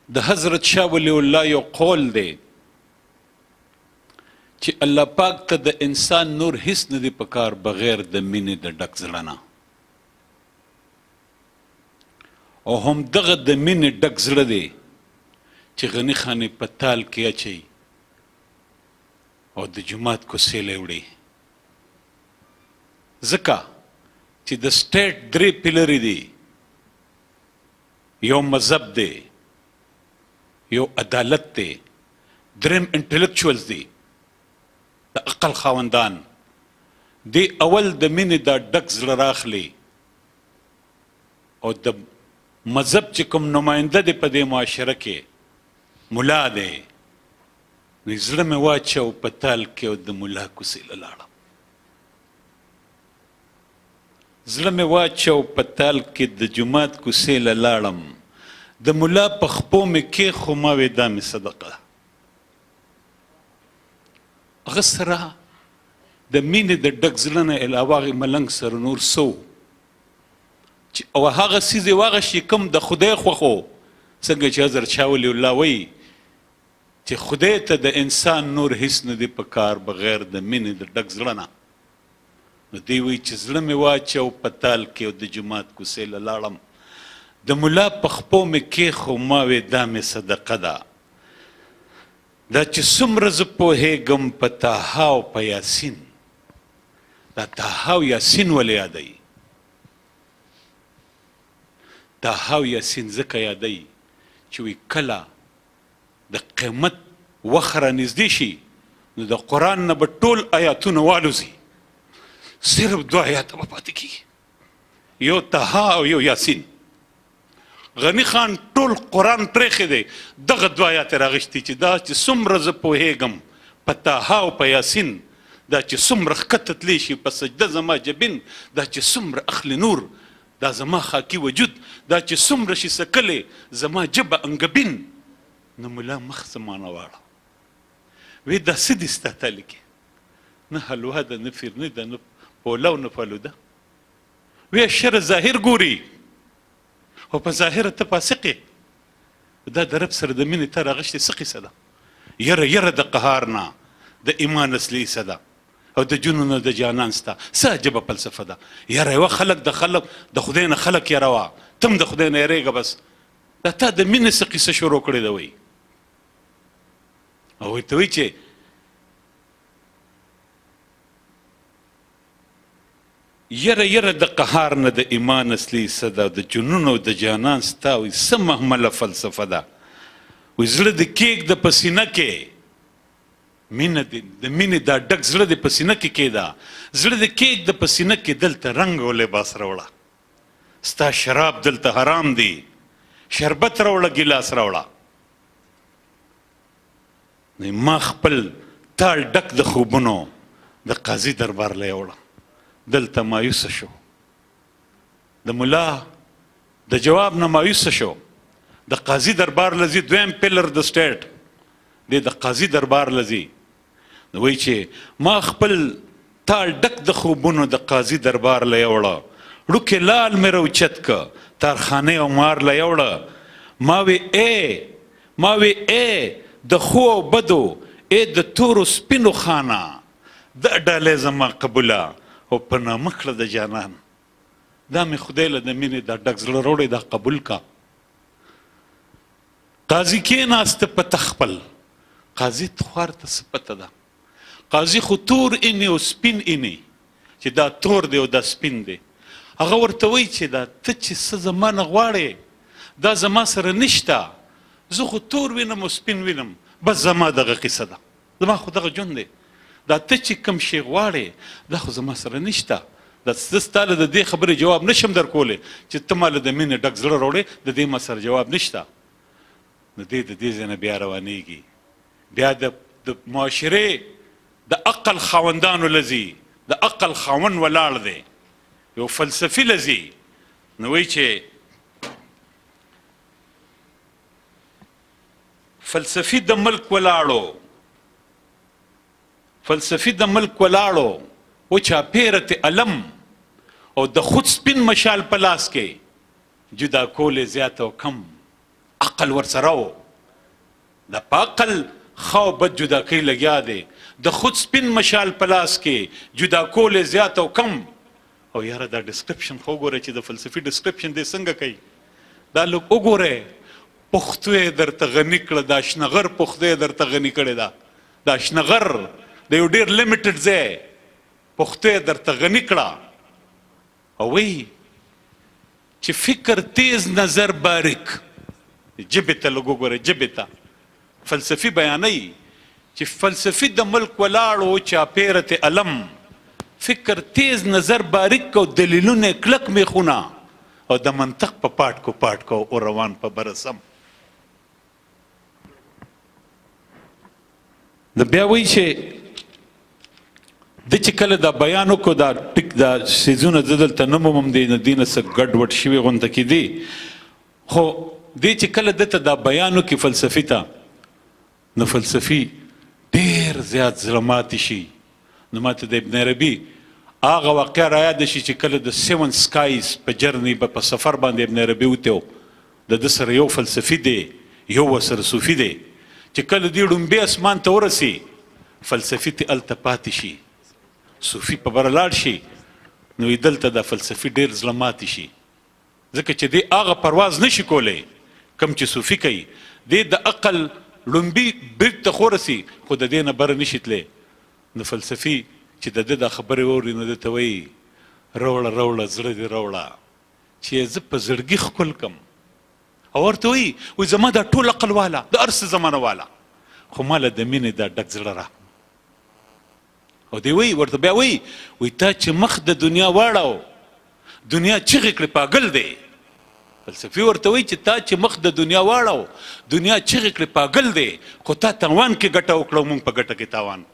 د حضرت شاه ولی الله یو قول دی چې الله پاک ته د انسان نور هیڅ نه دی پکار بغیر د مینې د ډک زړه نه، او هم دغه د مینې ډک زړه دی چې غني خانې په تال کې اچوي او د جومات کوڅې له وړي. ځکه چې د سټیټ 3 پیلرې دي، یو مذهب دی، یو عدالت دی، دریم انټلیکچوالز دی، د عقل خاوندان دی. اول د مینې دا ډک زړه راخلي او د مذهب چې کوم نماینده دی په دې معاشره کې ملا دی، نو زړه مې واچو په تال کې او د ملا کوڅې له لاړم. زړه مې واچو په تال کې د جومات کوڅې له لاړم، د ملا په خپو مې کېښو ما وې دا مې صدقه. هغه سره د مینې د ډک زړه نه علاوه هغې ملنګ سره نور څه او هغه څیز یې واغه شي کوم د خدای خوښو، څنګه چې حضرت شاه ولی الله وایي چې خدای ته د انسان نور هیڅ نه دی پکار بغیر د مینې د ډک زړه نه. نو دی وایي چې زړه مې واچو په تال کې او د جومات کوڅې له لاړم، د ملا په خپو مې کېښو ما وې دا مې صدقه ده. دا چې څومره زه پوهېږم په طه او په یاسین، دا طه او یاسین ولې یادوي؟ طه او یاسین ځکه یادوي چې وایي کله د قیامت وخت رانږدې شي نو د قرآن نه به ټول آیاتونه والوځي، صرف 2 آیاته به پاتې کېږي، یو طه او یو یاسین. غني خان ټول قرآن پرېښی دی، دغه 2 آیات راغشتي چې دا چې څومره زه پوهېږم په طه او په یاسین، دا چې څومره ښکته تلی شي په سجده زما جبین، دا چې څومره اخلي نور دا زما خاکي وجود، دا چې څومره شي سکلی زما جبه انګبین. نو ملا مخ زمانه واړه وی دا څه دي ستا تالي کې؟ نه حلوا ده، نه فرني ده، نه پولو، نه فلوده. وی شر ظاهر ګوري او په ظاهره ته فاسق یې، دا د رب سره د مینې ته راغشتې څه قیصه ده؟ یره د قهار نه د ایمان اصلي څه ده او د جنون د جانان ستا څه عجبه فلسفه ده؟ یره یوه خلک د خدای نه خلک یروه، تم د خدای نه یریږه. بس دا تا د مینې څه قیصه شروع کړې ده وایي. او ورته وایي چې یره د قهار نه د ایمان اصلي څه ده، د جنون او د جانان ستا وایي څه محمله فلسفه ده. وایي زړه د کیک د په سینه کې مینه د مینې دا ډک زړه د په سینه کې کېده، زړه د کیک د په سینه کې دلته رنګ او لباس راوړه، ستا شراب دلته حرام دی، شربت راوړه ګیلاس راوړه. ما خپل تال ډک د خوبونو د قاضي دربار له یوړه، دلته مایوسه شو، د ملا د جواب نه مایوسه شو، د قاضي دربار لځي، 2یم پیلر د سټیټ دی د قاضي دربار لځي. نو وایي چې ما خپل تال ډک د خوبونو د قاضي دربار له یوړه، ړوکې لال مې راوچت که تارخانې او مار له یوړه. ما وی ای د خو او بدو، ای د تورو سپینو خانه، د ډالۍ زما قبوله او په نامه کړه د جانان. دا مې خدای له د مینې دا ډک زړه راوړی، دا قبول کا. قاضي کېناسته په تخپل، قاضي خوار ته څه پته ده؟ قاضي خو تور اینی او سپین اینی چې دا تور دی او دا سپین دی. هغه ورته وایي چې دا ته چې څه زما نه غواړې دا زما سره نشته، زه خو تور وینم او سپین وینم، بس زما دغه قصه ده، زما خو دغه ژوند دی. دا ته چې کوم شی غواړې دا خو زما سره نشته. دا زه ستا له د دې خبرې جواب نشم درکولی چې ته ما له د مینې ډک زړه راوړې، د دې ما سره جواب نشته. نو دی د دې ځای نه بیا روانېږي، بیا د معاشرې د عقل خاوندانو لځي، د عقل خاوند ولاړ دی، یو فلسفي لځي. نو وایي چې فلسفي د ملک ولاړو، فلسفي د ملک ولاړو و چاپیرت علم او د خود سپین مشال په لاس کې، جدا کول زیات او کم عقل ورسره و د په عقل ښه او بد جدا کوي لګیا دی د خود سپین مشال په لاس کې جدا کول یې زیات او کم او یاره دا ډسکرپشن خو وګورئ چې د فلسفي ډسکرپشن دی څنګه کوي دا لږ وګورئ پښتو یې درته غني کړه دا شنغر پښتو یې درته غني کړې ده دا شنغر د یو ډېر لیمیټډ ځای پښتو یې درته غني کړه او وایي چې فکر تیز نظر باریک ژبې ته لږ وګورئ ژبې ته فلسفي بیانوي چې فلسفي د ملک ولاړو چاپیرت علم فکر تیز نظر باریک کو دلیلونه کلک میخونه او د منطق په پاټ کو او روان په برسم د بیا وایي چې د چې کله دا بیان وکړو دا ټیک دا سیزونه زه دلته نه مومم دی نه دې نه څه ګډوډ شوي غونته کې دي خو دې چې کله دته دا بیان وکړي فلسفي ته نو فلسفي ډېر زیات زړه ماتې شي نو ماته د ابن عربي هغه واقعه رایاد شي چې کله د 7 سکایز په جرني په سفر باندې ابن عربي وته د ده سره یو فلسفي دی یو ورسره صوفي دی چې کله دې ړومبې اسمان ته ورسي فلسفي ته هلته پاتې شي صوفي په بره لاړ شي نو دلته دا فلسفي ډېر زړه ماتې شي ځکه چې دې هغه پرواز نشي کولی کم چې صوفي کوي دې د عقل ړومبي برج ته خو رسي خو د دې نه بره نشي تللی نو فلسفي چې د ده دا خبرې واوري نو ده ته وایي روړه روړه زړه دې روړه چې زه په زړګي ښکل کم او ورته وایي زما دا ټول عقل والا د هر څه زمانه والا خو ماله د مینې دا ډک زړه را او دی وایي ورته بیا وایي تا چې مخ د دنیا واړو دنیا چغې کړې پاګل دی فلسفي ورته وایي چې تا چې مخ د دنیا واړو دنیا چغې کړې پاګل دی خو تا تاوان کې ګټه وکړه موږ په ګټه کې تاوان